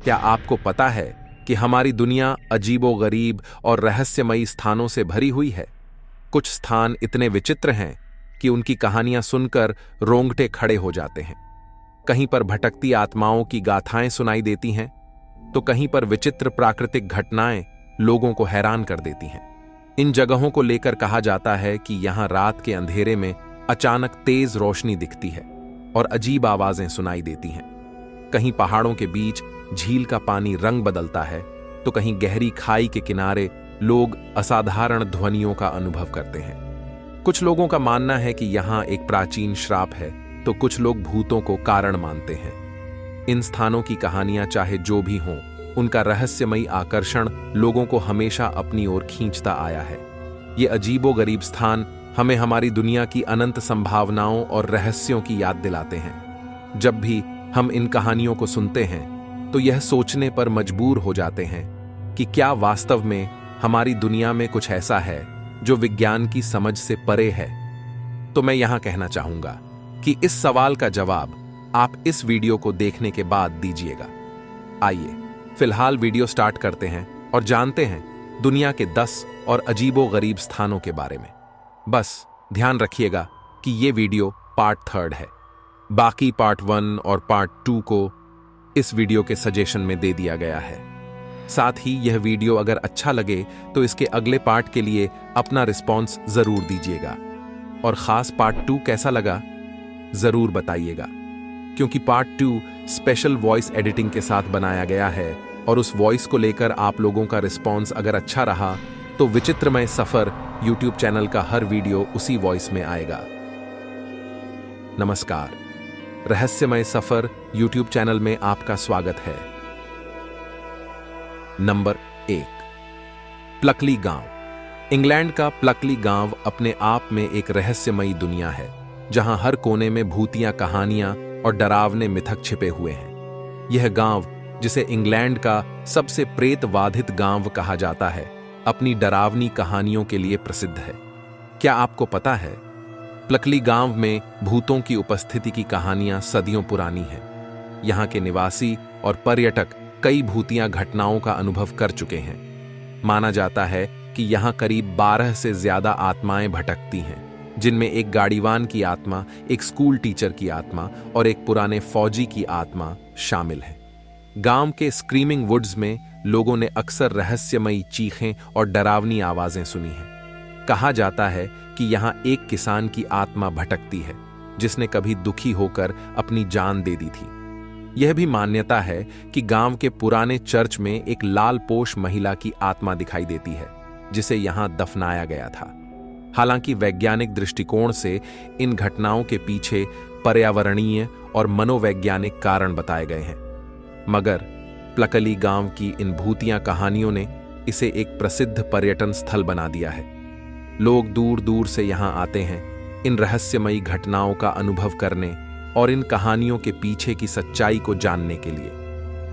क्या आपको पता है कि हमारी दुनिया अजीबोगरीब और रहस्यमयी स्थानों से भरी हुई है? कुछ स्थान इतने विचित्र हैं कि उनकी कहानियां सुनकर रोंगटे खड़े हो जाते हैं। कहीं पर भटकती आत्माओं की गाथाएं सुनाई देती हैं, तो कहीं पर विचित्र प्राकृतिक घटनाएं लोगों को हैरान कर देती हैं। इन जगहों को लेकर कहा जाता है कि यहां रात के अंधेरे में अचानक तेज रोशनी दिखती है और अजीब आवाजें सुनाई देती हैं। कहीं पहाड़ों के बीच झील का पानी रंग बदलता है, तो कहीं गहरी खाई के किनारे लोग असाधारण ध्वनियों का अनुभव करते हैं। कुछ लोगों का मानना है कि यहां एक प्राचीन श्राप है, तो कुछ लोग भूतों को कारण मानते हैं। इन स्थानों की कहानियां चाहे जो भी हों, उनका रहस्यमयी आकर्षण लोगों को हमेशा अपनी ओर खींचता आया है। ये अजीबोगरीब स्थान हमें हमारी दुनिया की अनंत संभावनाओं और रहस्यों की याद दिलाते हैं। जब भी हम इन कहानियों को सुनते हैं, तो यह सोचने पर मजबूर हो जाते हैं कि क्या वास्तव में हमारी दुनिया में कुछ ऐसा है जो विज्ञान की समझ से परे है। तो मैं यहां कहना चाहूंगा कि इस सवाल का जवाब आप इस वीडियो को देखने के बाद दीजिएगा। आइए फिलहाल वीडियो स्टार्ट करते हैं और जानते हैं दुनिया के 10 और अजीबोगरीब स्थानों के बारे में। बस ध्यान रखिएगा कि यह वीडियो पार्ट 3 है। बाकी पार्ट 1 और पार्ट 2 को इस वीडियो के सजेशन में दे दिया गया है। साथ ही यह वीडियो अगर अच्छा लगे तो इसके अगले पार्ट के लिए अपना रिस्पॉन्स जरूर दीजिएगा, और खास पार्ट 2 कैसा लगा जरूर बताइएगा, क्योंकि पार्ट 2 स्पेशल वॉइस एडिटिंग के साथ बनाया गया है, और उस वॉइस को लेकर आप लोगों का रिस्पॉन्स अगर अच्छा रहा तो विचित्रमय सफर यूट्यूब चैनल का हर वीडियो उसी वॉइस में आएगा। नमस्कार, रहस्यमय सफर यूट्यूब चैनल में आपका स्वागत है। नंबर 1, प्लकली गांव। इंग्लैंड का प्लकली गांव अपने आप में एक रहस्यमयी दुनिया है, जहां हर कोने में भूतियां कहानियां और डरावने मिथक छिपे हुए हैं। यह गांव, जिसे इंग्लैंड का सबसे प्रेतवाधित गांव कहा जाता है, अपनी डरावनी कहानियों के लिए प्रसिद्ध है। क्या आपको पता है, प्लकली गांव में भूतों की उपस्थिति की कहानियां सदियों पुरानी हैं। यहां के निवासी और पर्यटक कई भूतिया घटनाओं का अनुभव कर चुके हैं। माना जाता है कि यहां करीब 12 से ज्यादा आत्माएं भटकती हैं, जिनमें एक गाड़ीवान की आत्मा, एक स्कूल टीचर की आत्मा और एक पुराने फौजी की आत्मा शामिल है। गांव के स्क्रीमिंग वुड्स में लोगों ने अक्सर रहस्यमयी चीखें और डरावनी आवाजें सुनी हैं। कहा जाता है कि यहां एक किसान की आत्मा भटकती है, जिसने कभी दुखी होकर अपनी जान दे दी थी। यह भी मान्यता है कि गांव के पुराने चर्च में एक लाल पोश महिला की आत्मा दिखाई देती है, जिसे यहां दफनाया गया था। हालांकि वैज्ञानिक दृष्टिकोण से इन घटनाओं के पीछे पर्यावरणीय और मनोवैज्ञानिक कारण बताए गए हैं, मगर प्लकली गांव की इन भूतिया कहानियों ने इसे एक प्रसिद्ध पर्यटन स्थल बना दिया है। लोग दूर दूर से यहां आते हैं इन रहस्यमयी घटनाओं का अनुभव करने और इन कहानियों के पीछे की सच्चाई को जानने के लिए।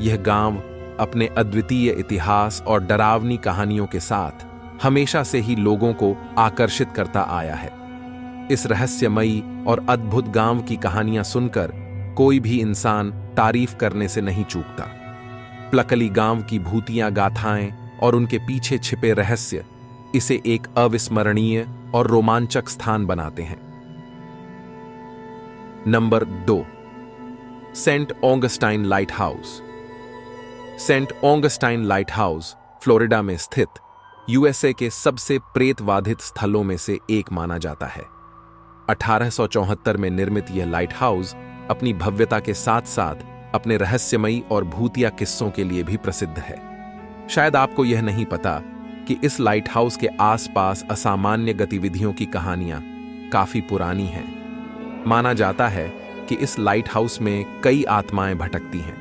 यह गांव अपने अद्वितीय इतिहास और डरावनी कहानियों के साथ हमेशा से ही लोगों को आकर्षित करता आया है। इस रहस्यमयी और अद्भुत गांव की कहानियां सुनकर कोई भी इंसान तारीफ करने से नहीं चूकता। प्लकली गांव की भूतिया गाथाएं और उनके पीछे छिपे रहस्य इसे एक अविस्मरणीय और रोमांचक स्थान बनाते हैं। Number 2, saint Augustine light house. Saint Augustine light house Florida में स्थित यूएसए के सबसे प्रेतवाधित स्थलों में से एक माना जाता है। 1874 में निर्मित यह लाइट हाउस अपनी भव्यता के साथ साथ अपने रहस्यमयी और भूतिया किस्सों के लिए भी प्रसिद्ध है। शायद आपको यह नहीं पता कि इस लाइट हाउस के आसपास असामान्य गतिविधियों की कहानियां काफी पुरानी हैं। माना जाता है कि इस लाइट हाउस में कई आत्माएं भटकती हैं।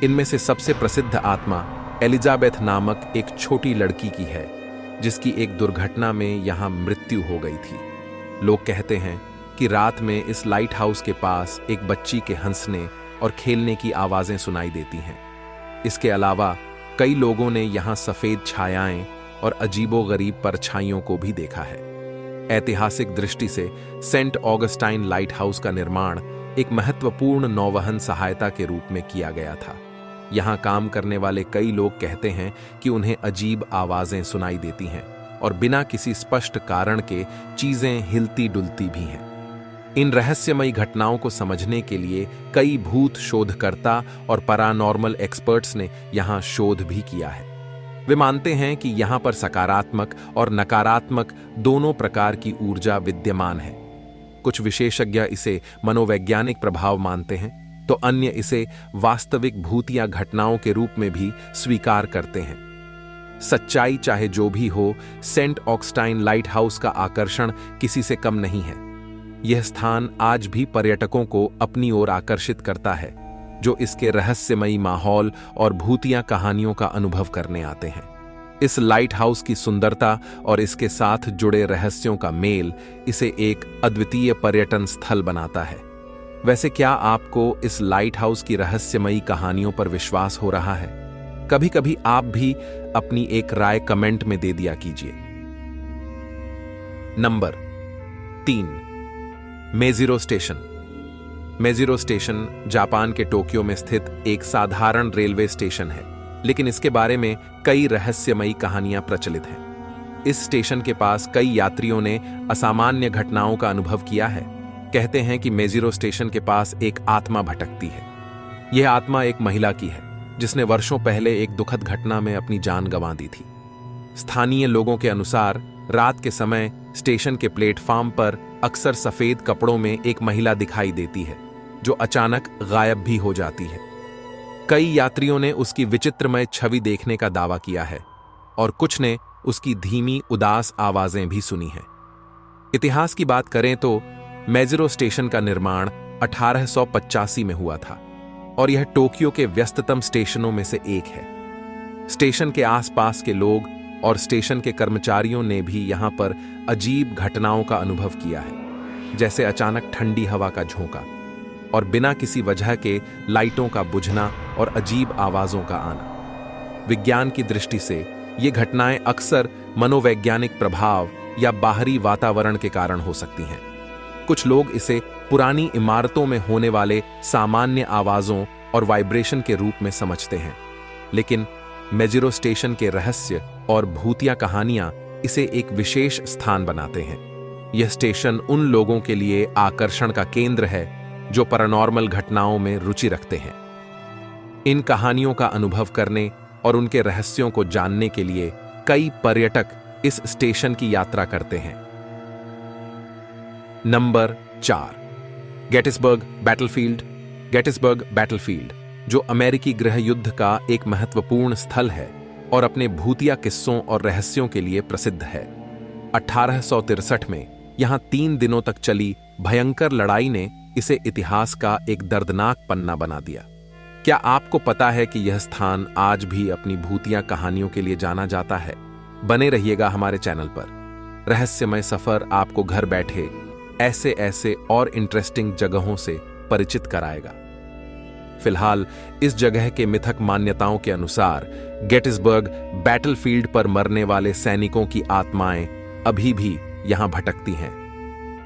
इनमें से सबसे प्रसिद्ध आत्मा एलिजाबेथ नामक एक छोटी लड़की की है, जिसकी एक दुर्घटना में यहां मृत्यु हो गई थी। लोग कहते हैं कि रात में इस लाइट हाउस के पास एक बच्ची के हंसने और खेलने की आवाजें सुनाई देती हैं। इसके अलावा कई लोगों ने यहां सफेद छायाएं और अजीबोगरीब परछाइयों को भी देखा है। ऐतिहासिक दृष्टि से सेंट ऑगस्टाइन लाइट हाउस का निर्माण एक महत्वपूर्ण नौवहन सहायता के रूप में किया गया था। यहाँ काम करने वाले कई लोग कहते हैं कि उन्हें अजीब आवाजें सुनाई देती हैं और बिना किसी स्पष्ट कारण के चीजें हिलती डुलती भी हैं। इन रहस्यमयी घटनाओं को समझने के लिए कई भूत शोधकर्ता और पैरानॉर्मल एक्सपर्ट्स ने यहाँ शोध भी किया है। वे मानते हैं कि यहाँ पर सकारात्मक और नकारात्मक दोनों प्रकार की ऊर्जा विद्यमान है। कुछ विशेषज्ञ इसे मनोवैज्ञानिक प्रभाव मानते हैं, तो अन्य इसे वास्तविक भूतिया घटनाओं के रूप में भी स्वीकार करते हैं। सच्चाई चाहे जो भी हो, सेंट ऑगस्टाइन लाइट हाउस का आकर्षण किसी से कम नहीं है। यह स्थान आज भी पर्यटकों को अपनी ओर आकर्षित करता है, जो इसके रहस्यमयी माहौल और भूतिया कहानियों का अनुभव करने आते हैं। इस लाइट हाउस की सुंदरता और इसके साथ जुड़े रहस्यों का मेल इसे एक अद्वितीय पर्यटन स्थल बनाता है। वैसे क्या आपको इस लाइट हाउस की रहस्यमयी कहानियों पर विश्वास हो रहा है? कभी कभी आप भी अपनी एक राय कमेंट में दे दिया कीजिए। Number 3, Mejiro station. Mejiro station Japan के टोक्यो में स्थित एक साधारण रेलवे स्टेशन है, लेकिन इसके बारे में कई रहस्यमयी कहानियां प्रचलित हैं। इस स्टेशन के पास कई यात्रियों ने असामान्य घटनाओं का अनुभव किया है। कहते हैं कि मेजिरो स्टेशन के पास एक आत्मा भटकती है। यह आत्मा एक महिला की है, जिसने वर्षों पहले एक दुखद घटना में अपनी जान गंवा दी थी। स्थानीय लोगों के अनुसार रात के समय स्टेशन के प्लेटफॉर्म पर अक्सर सफेद कपड़ों में एक महिला दिखाई देती है, जो अचानक गायब भी हो जाती है। कई यात्रियों ने उसकी विचित्रमय छवि देखने का दावा किया है और कुछ ने उसकी धीमी उदास आवाजें भी सुनी हैं। इतिहास की बात करें तो मेजिरो स्टेशन का निर्माण 1885 में हुआ था और यह टोक्यो के व्यस्ततम स्टेशनों में से एक है। स्टेशन के आसपास के लोग और स्टेशन के कर्मचारियों ने भी यहां पर अजीब घटनाओं का अनुभव किया है, जैसे अचानक ठंडी हवा का झोंका और बिना किसी वजह के लाइटों का बुझना और अजीब आवाजों का आना। विज्ञान की दृष्टि से ये घटनाएं अक्सर मनोवैज्ञानिक प्रभाव या बाहरी वातावरण के कारण हो सकती हैं। कुछ लोग इसे पुरानी इमारतों में होने वाले सामान्य आवाजों और वाइब्रेशन के रूप में समझते हैं, लेकिन मेजिरो स्टेशन के रहस्य और भूतिया कहानियां इसे एक विशेष स्थान बनाते हैं। यह स्टेशन उन लोगों के लिए आकर्षण का केंद्र है जो पैरानॉर्मल घटनाओं में रुचि रखते हैं। इन कहानियों का अनुभव करने और उनके रहस्यों को जानने के लिए कई पर्यटक इस स्टेशन की यात्रा करते हैं। Number 4, Gettysburg battlefield. Gettysburg battlefield, जो अमेरिकी गृह युद्ध का एक महत्वपूर्ण स्थल है और अपने भूतिया किस्सों और रहस्यों के लिए प्रसिद्ध है। 1863 में यहां 3 दिनों तक चली भयंकर लड़ाई ने इसे इतिहास का एक दर्दनाक पन्ना बना दिया। क्या आपको पता है कि यह स्थान आज भी अपनी भूतिया कहानियों के लिए जाना जाता है? बने रहिएगा हमारे चैनल पर। रहस्यमय सफर आपको घर बैठे ऐसे और इंटरेस्टिंग जगहों से परिचित कराएगा। फिलहाल इस जगह के मिथक मान्यताओं के अनुसार गेटिसबर्ग बैटलफील्ड पर मरने वाले सैनिकों की आत्माएं अभी भी यहां भटकती हैं।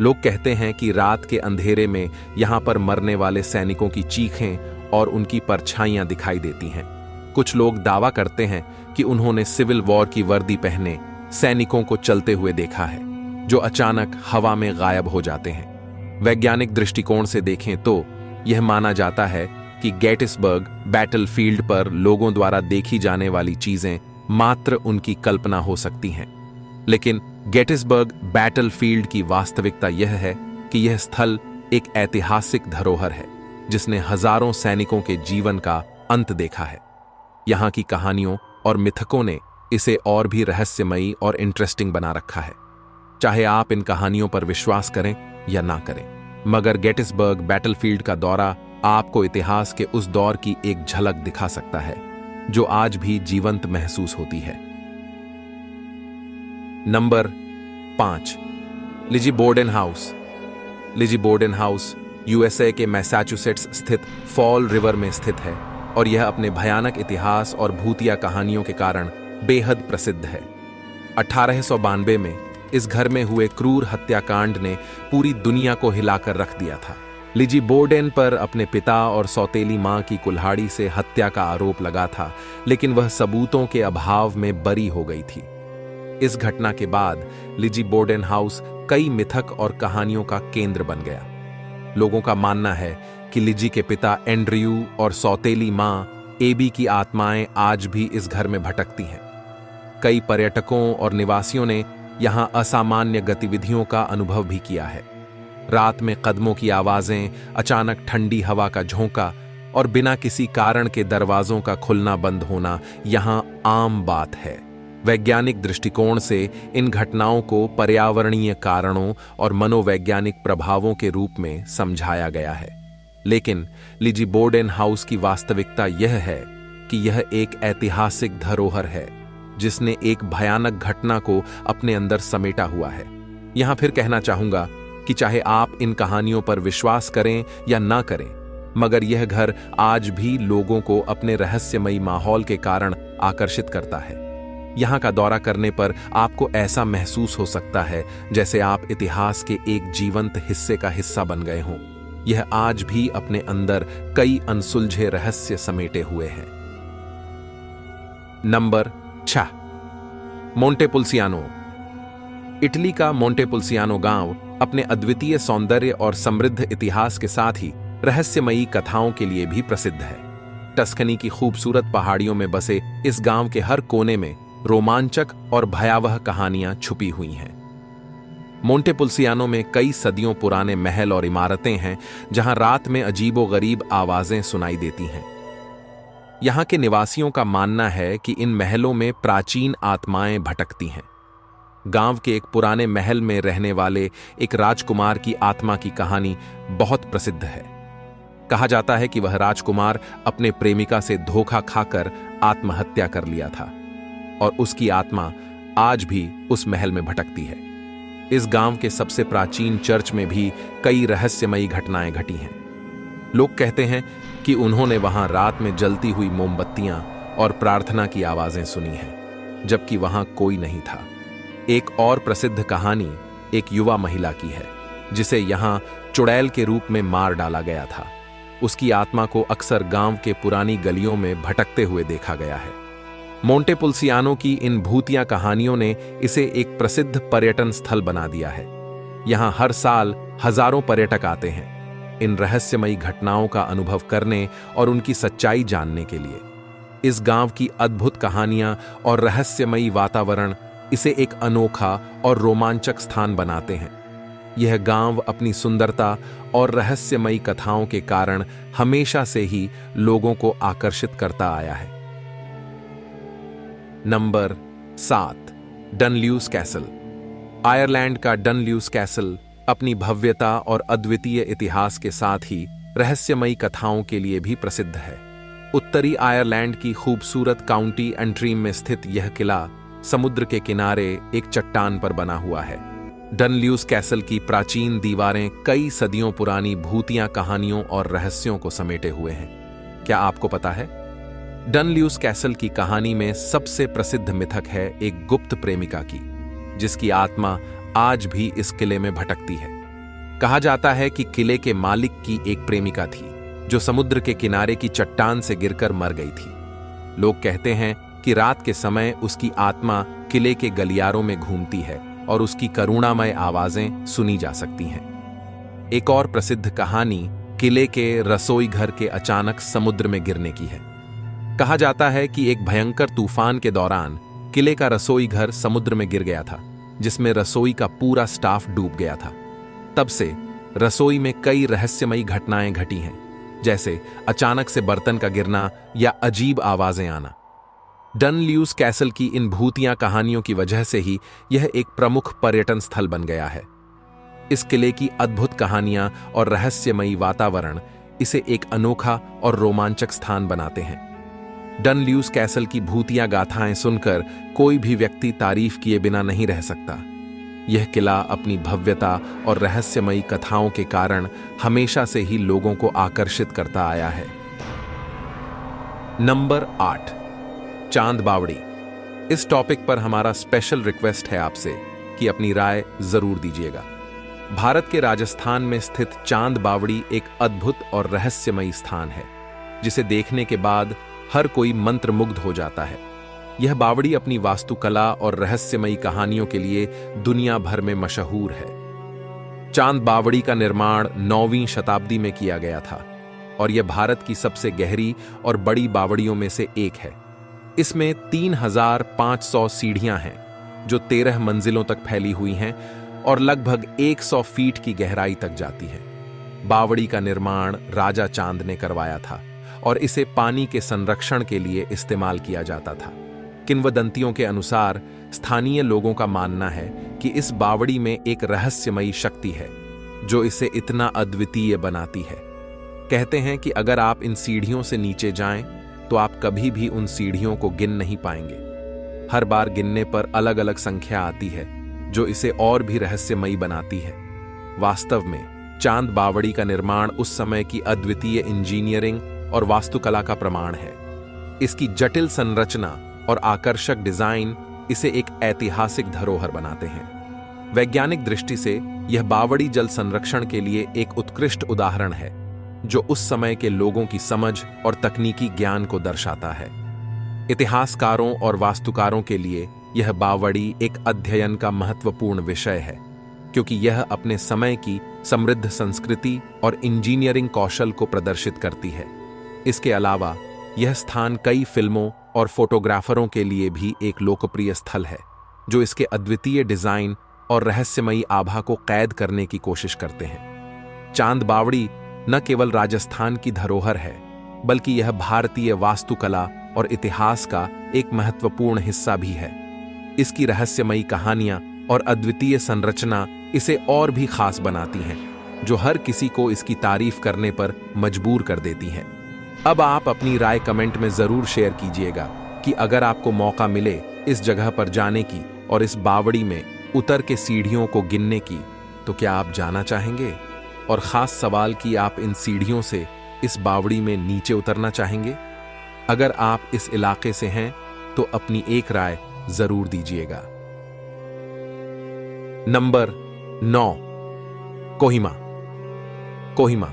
लोग कहते हैं कि रात के अंधेरे में यहां पर मरने वाले सैनिकों की चीखें और उनकी परछाइयां दिखाई देती हैं। कुछ लोग दावा करते हैं कि उन्होंने सिविल वॉर की वर्दी पहने सैनिकों को चलते हुए देखा है, जो अचानक हवा में गायब हो जाते हैं। वैज्ञानिक दृष्टिकोण से देखें तो यह माना जाता है कि गेटिसबर्ग बैटलफील्ड पर लोगों द्वारा देखी जाने वाली चीजें मात्र उनकी कल्पना हो सकती हैं, लेकिन गेटिसबर्ग बैटलफील्ड की वास्तविकता यह है कि यह स्थल एक ऐतिहासिक धरोहर है जिसने हजारों सैनिकों के जीवन का अंत देखा है। यहां की कहानियों और मिथकों ने इसे और भी रहस्यमयी और इंटरेस्टिंग बना रखा है। चाहे आप इन कहानियों पर विश्वास करें या ना करें, मगर गेटिसबर्ग बैटलफील्ड का दौरा आपको इतिहास के उस दौर की एक झलक दिखा सकता है जो आज भी जीवंत महसूस होती है। Number 5, Lizzie Borden house. Lizzie Borden house USA के मैसाचुसेट्स स्थित फॉल रिवर में स्थित है और यह अपने भयानक इतिहास और भूतिया कहानियों के कारण बेहद प्रसिद्ध है। 1892 में इस घर में हुए क्रूर हत्याकांड ने पूरी दुनिया को हिलाकर रख दिया था। लिजी बोर्डेन पर अपने पिता और सौतेली मां की कुल्हाड़ी से हत्या का आरोप लगा था, लेकिन वह सबूतों के अभाव में बरी हो गई थी। इस घटना के बाद लिजी बोर्डेन हाउस कई मिथक और कहानियों का केंद्र बन गया। लोगों का मानना है कि लिजी के पिता एंड्रयू और सौतेली मां एबी की आत्माएं आज भी इस घर में भटकती हैं। कई पर्यटकों और निवासियों ने यहां असामान्य गतिविधियों का अनुभव भी किया है। रात में कदमों की आवाजें, अचानक ठंडी हवा का झोंका और बिना किसी कारण के दरवाजों का खुलना बंद होना यहां आम बात है। वैज्ञानिक दृष्टिकोण से इन घटनाओं को पर्यावरणीय कारणों और मनोवैज्ञानिक प्रभावों के रूप में समझाया गया है। लेकिन लिजी बोर्डेन हाउस की वास्तविकता यह है कि यह एक ऐतिहासिक धरोहर है जिसने एक भयानक घटना को अपने अंदर समेटा हुआ है। यहां फिर कहना चाहूंगा कि चाहे आप इन कहानियों पर विश्वास करें या ना करें, मगर यह घर आज भी लोगों को अपने रहस्यमयी माहौल के कारण आकर्षित करता है। यहां का दौरा करने पर आपको ऐसा महसूस हो सकता है जैसे आप इतिहास के एक जीवंत हिस्से का हिस्सा बन गए हों। यह आज भी अपने अंदर कई अनसुलझे रहस्य समेटे हुए है। नंबर 6, मोंटेपुल्सियानो। इटली का मोंटेपुल्सियानो गांव अपने अद्वितीय सौंदर्य और समृद्ध इतिहास के साथ ही रहस्यमयी कथाओं के लिए भी प्रसिद्ध है। टस्कनी की खूबसूरत पहाड़ियों में बसे इस गांव के हर कोने में रोमांचक और भयावह कहानियां छुपी हुई हैं। मोंटेपुल्सियानो में कई सदियों पुराने महल और इमारतें हैं जहां रात में अजीबोगरीब आवाजें सुनाई देती हैं। यहां के निवासियों का मानना है कि इन महलों में प्राचीन आत्माएं भटकती हैं। गांव के एक पुराने महल में रहने वाले एक राजकुमार की आत्मा की कहानी बहुत प्रसिद्ध है। कहा जाता है कि वह राजकुमार अपने प्रेमिका से धोखा खाकर आत्महत्या कर लिया था और उसकी आत्मा आज भी उस महल में भटकती है। इस गांव के सबसे प्राचीन चर्च में भी कई रहस्यमयी घटनाएं घटी हैं। लोग कहते हैं कि उन्होंने वहां रात में जलती हुई मोमबत्तियां और प्रार्थना की आवाजें सुनी हैं, जबकि वहां कोई नहीं था। एक और प्रसिद्ध कहानी एक युवा महिला की है जिसे यहां चुड़ैल के रूप में मार डाला गया था। उसकी आत्मा को अक्सर गांव के पुरानी गलियों में भटकते हुए देखा गया है। मोंटेपुल्सियानो की इन भूतिया कहानियों ने इसे एक प्रसिद्ध पर्यटन स्थल बना दिया है। यहां हर साल हजारों पर्यटक आते हैं इन रहस्यमयी घटनाओं का अनुभव करने और उनकी सच्चाई जानने के लिए। इस गांव की अद्भुत कहानियां और रहस्यमयी वातावरण इसे एक अनोखा और रोमांचक स्थान बनाते हैं। यह गांव अपनी सुंदरता और रहस्यमयी कथाओं के कारण हमेशा से ही लोगों को आकर्षित करता आया है। Number 7, डनल्यूस castle. आयरलैंड का डनल्यूस कैसल अपनी भव्यता और अद्वितीय इतिहास के साथ ही रहस्यमयी कथाओं के लिए भी प्रसिद्ध है। उत्तरी आयरलैंड की खूबसूरत काउंटी एंट्रीम में स्थित यह किला समुद्र के किनारे एक चट्टान पर बना हुआ है। डनल्यूस कैसल की प्राचीन दीवारें कई सदियों पुरानी भूतिया कहानियों और रहस्यों को समेटे हुए हैं। क्या आपको पता है? डनल्यूस कैसल की कहानी में सबसे प्रसिद्ध मिथक है एक गुप्त प्रेमिका की, जिसकी आत्मा आज भी इस किले में भटकती है। कहा जाता है कि किले के मालिक की एक प्रेमिका थी जो समुद्र के किनारे की चट्टान से गिरकर मर गई थी। लोग कहते हैं कि रात के समय उसकी आत्मा किले के गलियारों में घूमती है और उसकी करुणामय आवाजें सुनी जा सकती हैं। एक और प्रसिद्ध कहानी किले के रसोई घर के अचानक समुद्र में गिरने की है। कहा जाता है कि एक भयंकर तूफान के दौरान किले का रसोई घर समुद्र में गिर गया था, जिसमें रसोई का पूरा स्टाफ डूब गया था। तब से रसोई में कई रहस्यमयी घटनाएं घटी हैं, जैसे अचानक से बर्तन का गिरना या अजीब आवाजें आना। डनल्यूस कैसल की इन भूतिया कहानियों की वजह से ही यह एक प्रमुख पर्यटन स्थल बन गया है। इस किले की अद्भुत कहानियां और रहस्यमयी वातावरण इसे एक अनोखा और रोमांचक स्थान बनाते हैं। डनल्यूस कैसल की भूतिया गाथाएं सुनकर कोई भी व्यक्ति तारीफ किए बिना नहीं रह सकता। यह किला अपनी भव्यता और रहस्यमयी कथाओं के कारण हमेशा से ही लोगों को आकर्षित करता आया है। नंबर 8, चांद बावड़ी। इस टॉपिक पर हमारा स्पेशल रिक्वेस्ट है आपसे कि अपनी राय जरूर दीजिएगा। भारत के राजस्थान में स्थित चांद बावड़ी एक अद्भुत और रहस्यमयी स्थान है, जिसे देखने के बाद हर कोई मंत्रमुग्ध हो जाता है। यह बावड़ी अपनी वास्तुकला और रहस्यमयी कहानियों के लिए दुनिया भर में मशहूर है। चांद बावड़ी का निर्माण 9वीं शताब्दी में किया गया था और यह भारत की सबसे गहरी और बड़ी बावड़ियों में से एक है। इसमें 3500 सीढ़ियां हैं, जो 13 मंजिलों तक फैली हुई हैं और लगभग 100 फीट की गहराई तक जाती है। बावड़ी का निर्माण राजा चांद ने करवाया था और इसे पानी के संरक्षण के लिए इस्तेमाल किया जाता था। किंवदंतियों के अनुसार स्थानीय लोगों का मानना है कि इस बावड़ी में एक रहस्यमयी शक्ति है, जो इसे इतना अद्वितीय बनाती है। कहते हैं कि अगर आप इन सीढ़ियों से नीचे जाएं, तो आप कभी भी उन सीढ़ियों को गिन नहीं पाएंगे। हर बार गिनने पर अलग अलग संख्या आती है, जो इसे और भी रहस्यमयी बनाती है। वास्तव में चांद बावड़ी का निर्माण उस समय की अद्वितीय इंजीनियरिंग और वास्तुकला का प्रमाण है। इसकी जटिल संरचना और आकर्षक डिजाइन इसे एक ऐतिहासिक धरोहर बनाते हैं। वैज्ञानिक दृष्टि से यह बावड़ी जल संरक्षण के लिए एक उत्कृष्ट उदाहरण है, जो उस समय के लोगों की समझ और तकनीकी ज्ञान को दर्शाता है। इतिहासकारों और वास्तुकारों के लिए यह बावड़ी एक अध्ययन का महत्वपूर्ण विषय है, क्योंकि यह अपने समय की समृद्ध संस्कृति और इंजीनियरिंग कौशल को प्रदर्शित करती है। इसके अलावा यह स्थान कई फिल्मों और फोटोग्राफरों के लिए भी एक लोकप्रिय स्थल है, जो इसके अद्वितीय डिजाइन और रहस्यमयी आभा को कैद करने की कोशिश करते हैं। चांद बावड़ी न केवल राजस्थान की धरोहर है, बल्कि यह भारतीय वास्तुकला और इतिहास का एक महत्वपूर्ण हिस्सा भी है। इसकी रहस्यमयी कहानियां और अद्वितीय संरचना इसे और भी खास बनाती हैं, जो हर किसी को इसकी तारीफ करने पर मजबूर कर देती हैं। अब आप अपनी राय कमेंट में जरूर शेयर कीजिएगा कि अगर आपको मौका मिले इस जगह पर जाने की और इस बावड़ी में उतर के सीढ़ियों को गिनने की, तो क्या आप जाना चाहेंगे? और खास सवाल कि आप इन सीढ़ियों से इस बावड़ी में नीचे उतरना चाहेंगे? अगर आप इस इलाके से हैं तो अपनी एक राय जरूर दीजिएगा। नंबर 9, कोहिमा। कोहिमा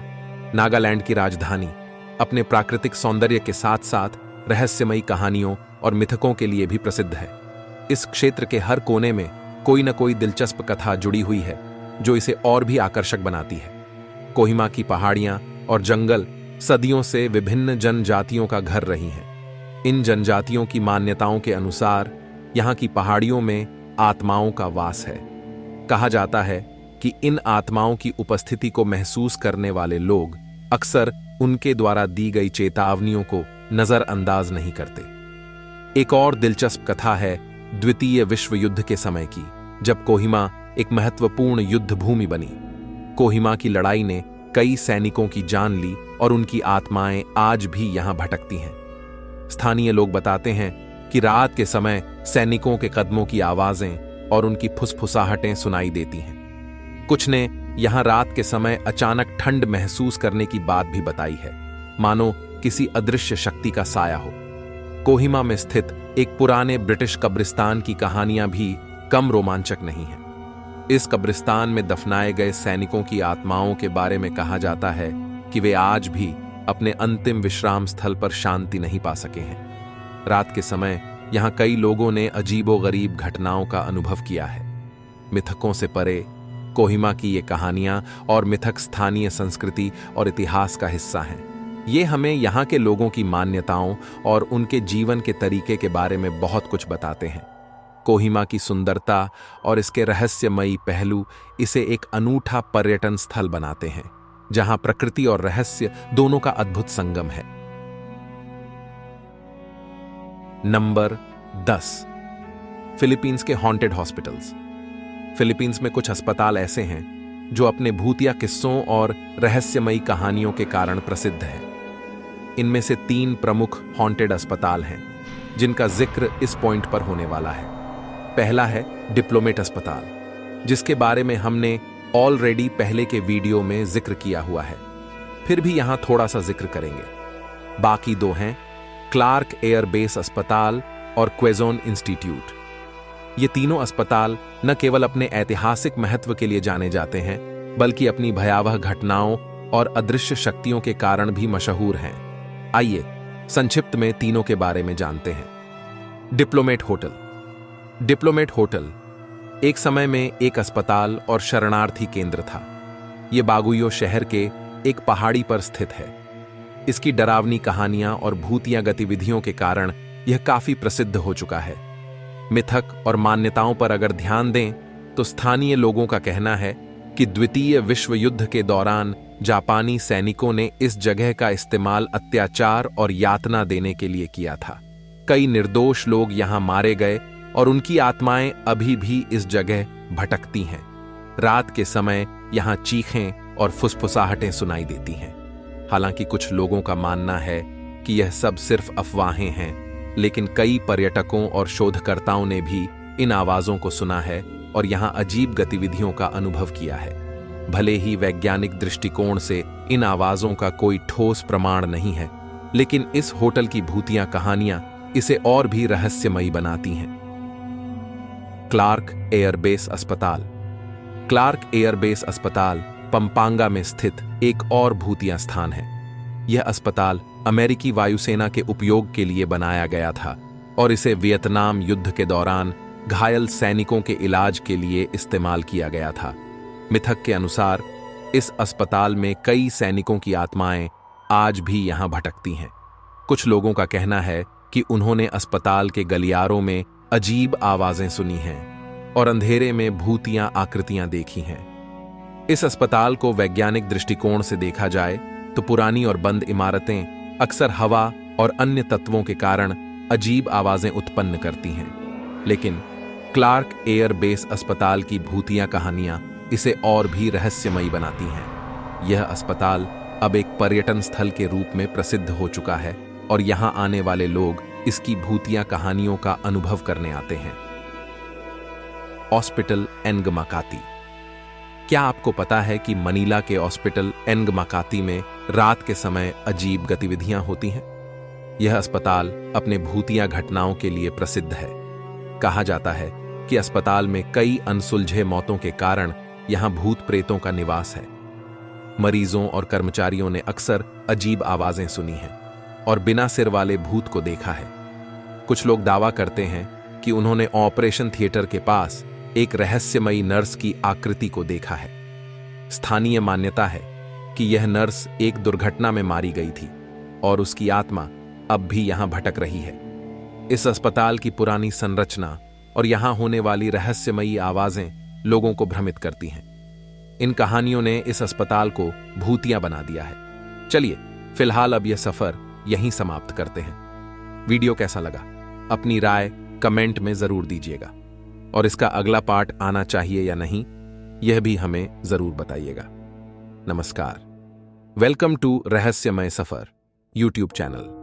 नागालैंड की राजधानी अपने प्राकृतिक सौंदर्य के साथ साथ रहस्यमयी कहानियों और मिथकों के लिए भी प्रसिद्ध है। इस क्षेत्र के हर कोने में कोई न कोई दिलचस्प कथा जुड़ी हुई है, जो इसे और भी आकर्षक बनाती है। कोहिमा की पहाड़ियां और जंगल सदियों से विभिन्न जनजातियों का घर रही हैं। इन जनजातियों की मान्यताओं के अनुसार यहाँ की पहाड़ियों में आत्माओं का वास है। कहा जाता है कि इन आत्माओं की उपस्थिति को महसूस करने वाले लोग अक्सर उनके द्वारा दी गई चेतावनियों को नजरअंदाज नहीं करते। एक और दिलचस्प कथा है द्वितीय विश्व युद्ध के समय की, जब कोहिमा एक महत्वपूर्ण युद्ध भूमि बनी। कोहिमा की लड़ाई ने कई सैनिकों की जान ली और उनकी आत्माएं आज भी यहां भटकती हैं। स्थानीय लोग बताते हैं कि रात के समय सैनिकों के कदमों की आवाजें और उनकी फुसफुसाहटें सुनाई देती हैं। कुछ ने यहां रात के समय अचानक ठंड महसूस करने की बात भी बताई है, मानो किसी अदृश्य शक्ति का साया हो। कोहिमा में स्थित एक पुराने ब्रिटिश कब्रिस्तान की कहानियां भी कम रोमांचक नहीं हैं। इस कब्रिस्तान में दफनाए गए सैनिकों की आत्माओं के बारे में कहा जाता है कि वे आज भी अपने अंतिम विश्राम स्थल पर शांति नहीं पा सके हैं। रात के समय यहां कई लोगों ने अजीबोगरीब घटनाओं का अनुभव किया है। मिथकों से परे कोहिमा की ये कहानियां और मिथक स्थानीय संस्कृति और इतिहास का हिस्सा हैं। ये हमें यहाँ के लोगों की मान्यताओं और उनके जीवन के तरीके के बारे में बहुत कुछ बताते हैं। कोहिमा की सुंदरता और इसके रहस्यमयी पहलू इसे एक अनूठा पर्यटन स्थल बनाते हैं, जहां प्रकृति और रहस्य दोनों का अद्भुत संगम है। नंबर 10, फिलीपींस के हॉन्टेड हॉस्पिटल्स। फिलीपींस में कुछ अस्पताल ऐसे हैं जो अपने भूतिया किस्सों और रहस्यमयी कहानियों के कारण प्रसिद्ध हैं। इनमें से 3 प्रमुख हॉन्टेड अस्पताल हैं, जिनका जिक्र इस पॉइंट पर होने वाला है। पहला है डिप्लोमेट अस्पताल, जिसके बारे में हमने ऑलरेडी पहले के वीडियो में जिक्र किया हुआ है, फिर भी यहां थोड़ा सा जिक्र करेंगे। बाकी 2 हैं क्लार्क एयर बेस अस्पताल और क्वेजोन इंस्टीट्यूट। ये तीनों अस्पताल न केवल अपने ऐतिहासिक महत्व के लिए जाने जाते हैं, बल्कि अपनी भयावह घटनाओं और अदृश्य शक्तियों के कारण भी मशहूर हैं। आइए संक्षिप्त में तीनों के बारे में जानते हैं। Diplomat hotel. डिप्लोमेट होटल एक समय में एक अस्पताल और शरणार्थी केंद्र था। यह बागुइयो शहर के एक पहाड़ी पर स्थित है। इसकी डरावनी कहानियां और भूतिया गतिविधियों के कारण यह काफी प्रसिद्ध हो चुका है। मिथक और मान्यताओं पर अगर ध्यान दें तो स्थानीय लोगों का कहना है कि द्वितीय विश्व युद्ध के दौरान जापानी सैनिकों ने इस जगह का इस्तेमाल अत्याचार और यातना देने के लिए किया था। कई निर्दोष लोग यहां मारे गए और उनकी आत्माएं अभी भी इस जगह भटकती हैं। रात के समय यहां चीखें और फुसफुसाहटें सुनाई देती हैं। हालांकि कुछ लोगों का मानना है कि यह सब सिर्फ अफवाहें हैं, लेकिन कई पर्यटकों और शोधकर्ताओं ने भी इन आवाजों को सुना है और यहां अजीब गतिविधियों का अनुभव किया है। भले ही वैज्ञानिक दृष्टिकोण से इन आवाजों का कोई ठोस प्रमाण नहीं है, लेकिन इस होटल की भूतिया कहानियां इसे और भी रहस्यमयी बनाती हैं। क्लार्क एयरबेस अस्पताल। क्लार्क एयरबेस अस्पताल पंपांगा में स्थित एक और भूतिया स्थान है। यह अस्पताल अमेरिकी वायुसेना के उपयोग के लिए बनाया गया था और इसे वियतनाम युद्ध के दौरान घायल सैनिकों के इलाज के लिए इस्तेमाल किया गया था। मिथक के अनुसार इस अस्पताल में कई सैनिकों की आत्माएं आज भी यहां भटकती हैं। कुछ लोगों का कहना है कि उन्होंने अस्पताल के गलियारों में अजीब आवाजें सुनी हैं और अंधेरे में भूतियां आकृतियां देखी हैं। इस अस्पताल को वैज्ञानिक दृष्टिकोण से देखा जाए तो पुरानी और बंद इमारतें अक्सर हवा और अन्य तत्वों के कारण अजीब आवाजें उत्पन्न करती हैं, लेकिन क्लार्क एयर बेस अस्पताल की भूतिया कहानियां इसे और भी रहस्यमयी बनाती हैं। यह अस्पताल अब एक पर्यटन स्थल के रूप में प्रसिद्ध हो चुका है और यहां आने वाले लोग इसकी भूतिया कहानियों का अनुभव करने आते हैं। हॉस्पिटल एंग मकाती। क्या आपको पता है कि मनीला के हॉस्पिटल एंग मकाती में रात के समय अजीब गतिविधियां होती हैं? यह अस्पताल अपने भूतिया घटनाओं के लिए प्रसिद्ध है। कहा जाता है कि अस्पताल में कई अनसुलझे मौतों के कारण यहां भूत प्रेतों का निवास है। मरीजों और कर्मचारियों ने अक्सर अजीब आवाजें सुनी हैं और बिना सिर वाले भूत को देखा है। कुछ लोग दावा करते हैं कि उन्होंने ऑपरेशन थिएटर के पास एक रहस्यमयी नर्स की आकृति को देखा है। स्थानीय मान्यता है कि यह नर्स एक दुर्घटना में मारी गई थी और उसकी आत्मा अब भी यहां भटक रही है। इस अस्पताल की पुरानी संरचना और यहां होने वाली रहस्यमयी आवाजें लोगों को भ्रमित करती हैं। इन कहानियों ने इस अस्पताल को भूतिया बना दिया है। चलिए फिलहाल अब यह सफर यहीं समाप्त करते हैं। वीडियो कैसा लगा अपनी राय कमेंट में जरूर दीजिएगा और इसका अगला पार्ट आना चाहिए या नहीं यह भी हमें जरूर बताइएगा। नमस्कार। वेलकम टू रहस्यमय सफर यूट्यूब चैनल।